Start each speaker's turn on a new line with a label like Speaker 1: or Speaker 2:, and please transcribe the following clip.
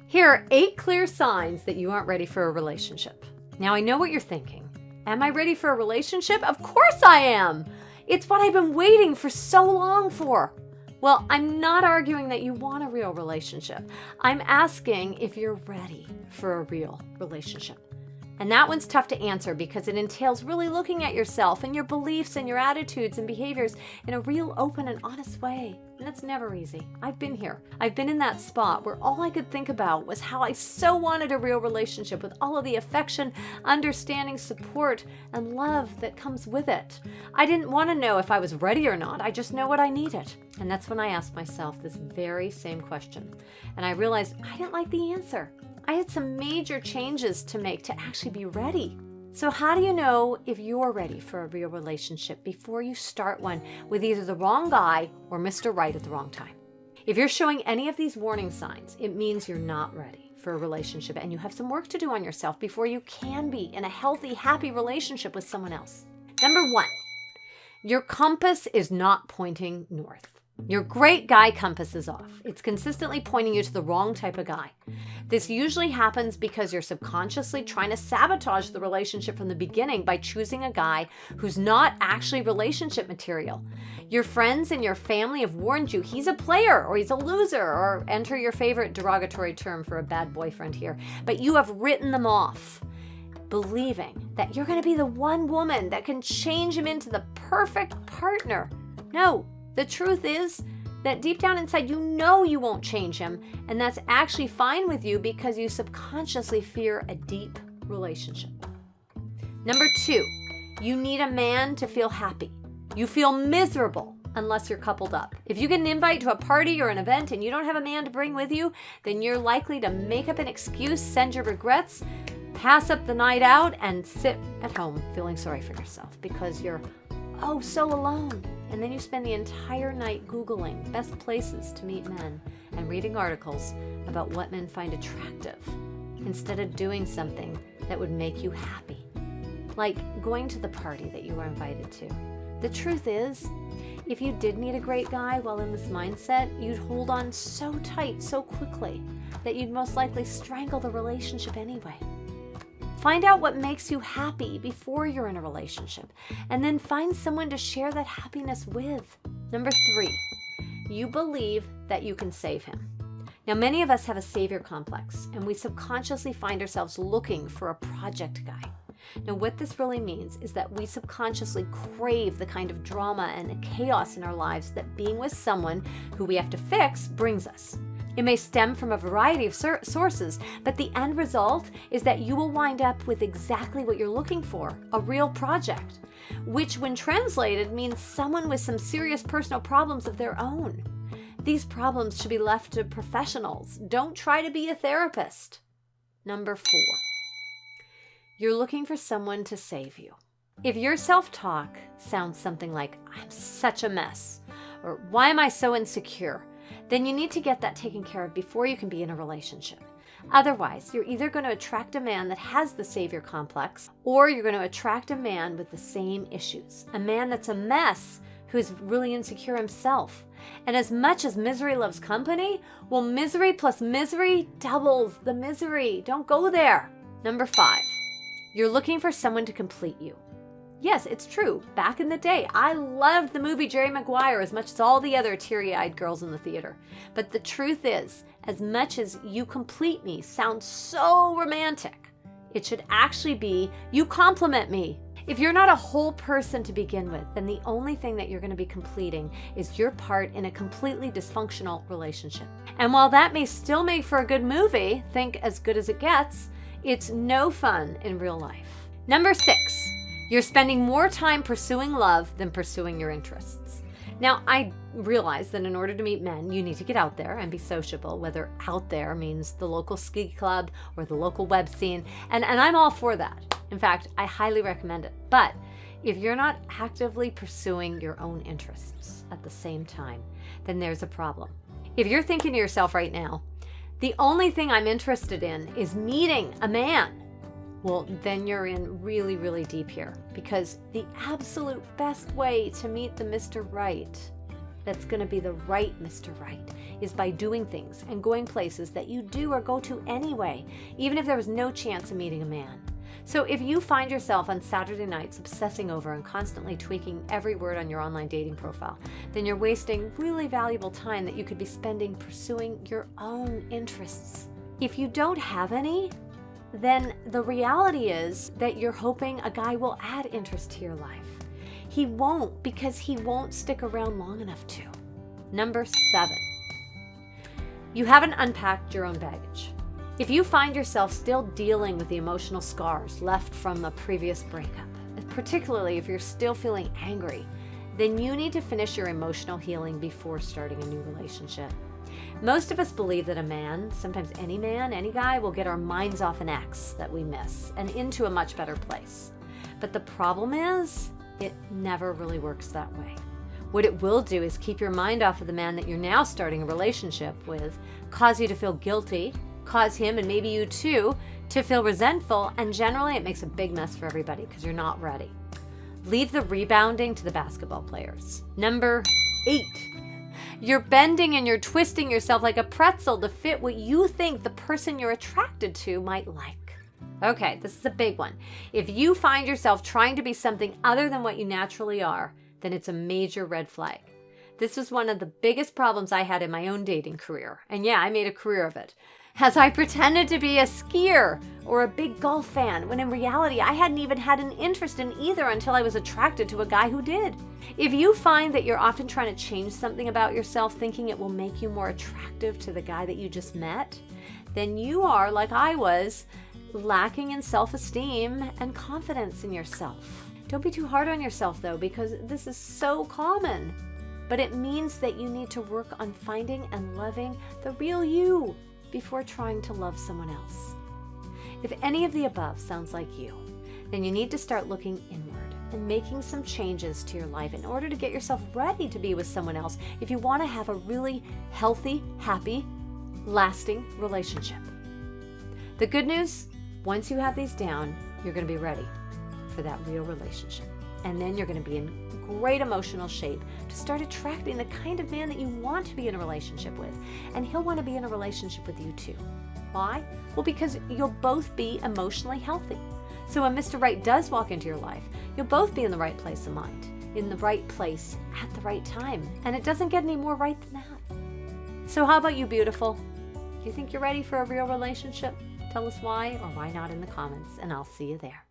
Speaker 1: Here are 8 clear signs that you aren't ready for a relationship. Now, I know what you're thinking. Am I ready for a relationship? Of course I am. It's what I've been waiting for so long for. Well, I'm not arguing that you want a real relationship. I'm asking if you're ready for a real relationship. And that one's tough to answer because it entails really looking at yourself and your beliefs and your attitudes and behaviors in a real open and honest way. And that's never easy. I've been here. I've been in that spot where all I could think about was how I so wanted a real relationship with all of the affection, understanding, support, and love that comes with it. I didn't want to know if I was ready or not. I just know what I needed. And that's when I asked myself this very same question. And I realized I didn't like the answer. I had some major changes to make to actually be ready. So how do you know if you're ready for a real relationship before you start one with either the wrong guy or Mr. Right at the wrong time? If you're showing any of these warning signs, it means you're not ready for a relationship and you have some work to do on yourself before you can be in a healthy, happy relationship with someone else. Number 1, your compass is not pointing north. Your great guy compass is off. It's consistently pointing you to the wrong type of guy. This usually happens because you're subconsciously trying to sabotage the relationship from the beginning by choosing a guy who's not actually relationship material. Your friends and your family have warned you he's a player or he's a loser, or enter your favorite derogatory term for a bad boyfriend here, but you have written them off, believing that you're going to be the one woman that can change him into the perfect partner. No. The truth is that deep down inside, you know you won't change him, and that's actually fine with you because you subconsciously fear a deep relationship. Number 2, you need a man to feel happy. You feel miserable unless you're coupled up. If you get an invite to a party or an event and you don't have a man to bring with you, then you're likely to make up an excuse, send your regrets, pass up the night out, and sit at home feeling sorry for yourself because you're so alone. And then you spend the entire night Googling best places to meet men and reading articles about what men find attractive instead of doing something that would make you happy, like going to the party that you were invited to. The truth is, if you did meet a great guy while in this mindset, you'd hold on so tight so quickly that you'd most likely strangle the relationship anyway. Find out what makes you happy before you're in a relationship, and then find someone to share that happiness with. Number 3, you believe that you can save him. Now, many of us have a savior complex, and we subconsciously find ourselves looking for a project guy. Now, what this really means is that we subconsciously crave the kind of drama and chaos in our lives that being with someone who we have to fix brings us. It may stem from a variety of sources, but the end result is that you will wind up with exactly what you're looking for, a real project, which when translated means someone with some serious personal problems of their own. These problems should be left to professionals. Don't try to be a therapist. Number 4, you're looking for someone to save you. If your self-talk sounds something like, I'm such a mess, or why am I so insecure, then you need to get that taken care of before you can be in a relationship. Otherwise, you're either going to attract a man that has the savior complex, or you're going to attract a man with the same issues. A man that's a mess who's really insecure himself. And as much as misery loves company, well, misery plus misery doubles the misery. Don't go there. Number 5, you're looking for someone to complete you. Yes, it's true. Back in the day, I loved the movie Jerry Maguire as much as all the other teary-eyed girls in the theater. But the truth is, as much as you complete me sounds so romantic, it should actually be you compliment me. If you're not a whole person to begin with, then the only thing that you're going to be completing is your part in a completely dysfunctional relationship. And while that may still make for a good movie, think As Good as It Gets, it's no fun in real life. Number 6. You're spending more time pursuing love than pursuing your interests. Now, I realize that in order to meet men, you need to get out there and be sociable, whether out there means the local ski club or the local web scene, and I'm all for that. In fact, I highly recommend it. But if you're not actively pursuing your own interests at the same time, then there's a problem. If you're thinking to yourself right now, the only thing I'm interested in is meeting a man, well, then you're in really, really deep here, because the absolute best way to meet the Mr. Right that's going to be the right Mr. Right is by doing things and going places that you do or go to anyway, even if there was no chance of meeting a man. So if you find yourself on Saturday nights obsessing over and constantly tweaking every word on your online dating profile, then you're wasting really valuable time that you could be spending pursuing your own interests. If you don't have any, then the reality is that you're hoping a guy will add interest to your life. He won't, because he won't stick around long enough to. Number 7, you haven't unpacked your own baggage. If you find yourself still dealing with the emotional scars left from a previous breakup, particularly if you're still feeling angry, then you need to finish your emotional healing before starting a new relationship. Most of us believe that a man, sometimes any man, any guy, will get our minds off an ex that we miss and into a much better place. But the problem is, it never really works that way. What it will do is keep your mind off of the man that you're now starting a relationship with, cause you to feel guilty, cause him and maybe you too to feel resentful, and generally it makes a big mess for everybody because you're not ready. Leave the rebounding to the basketball players. Number 8, you're bending and you're twisting yourself like a pretzel to fit what you think the person you're attracted to might like. Okay, this is a big one. If you find yourself trying to be something other than what you naturally are, then it's a major red flag. This was one of the biggest problems I had in my own dating career. And yeah, I made a career of it. As I pretended to be a skier or a big golf fan, when in reality I hadn't even had an interest in either until I was attracted to a guy who did. If you find that you're often trying to change something about yourself, thinking it will make you more attractive to the guy that you just met, then you are, like I was, lacking in self-esteem and confidence in yourself. Don't be too hard on yourself though, because this is so common. But it means that you need to work on finding and loving the real you before trying to love someone else. If any of the above sounds like you, then you need to start looking inward and making some changes to your life in order to get yourself ready to be with someone else if you want to have a really healthy, happy, lasting relationship. The good news, once you have these down, you're going to be ready for that real relationship. And then you're going to be in great emotional shape to start attracting the kind of man that you want to be in a relationship with. And he'll want to be in a relationship with you too. Why? Well, because you'll both be emotionally healthy. So when Mr. Right does walk into your life, you'll both be in the right place of mind, in the right place at the right time. And it doesn't get any more right than that. So how about you, beautiful? Do you think you're ready for a real relationship? Tell us why or why not in the comments, and I'll see you there.